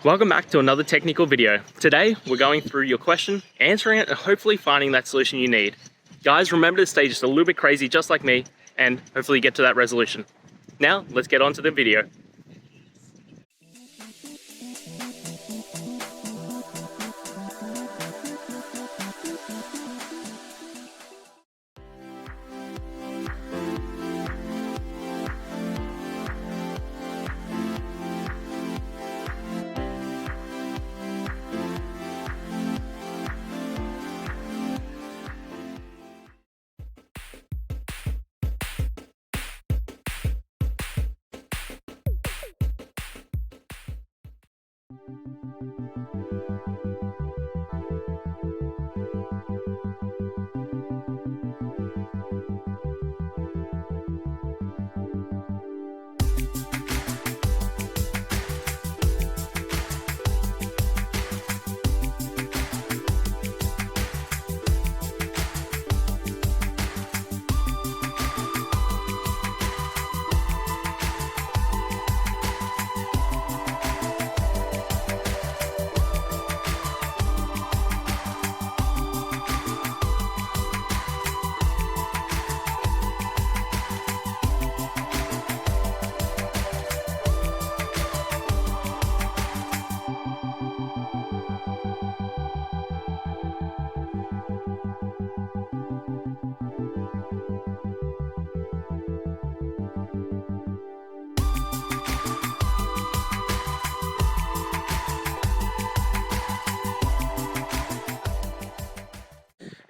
Welcome back to another technical video. Today, we're going through your question, answering it, and hopefully finding that solution you need. Guys, remember to stay just a little bit crazy, just like me, and hopefully get to that resolution. Now, let's get on to the video.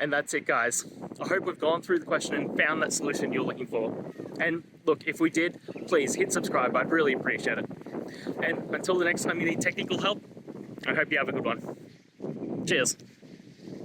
And that's it, guys. I hope we've gone through the question and found that solution you're looking for. And look, if we did, please hit subscribe. I'd really appreciate it. And until the next time you need technical help, I hope you have a good one. Cheers.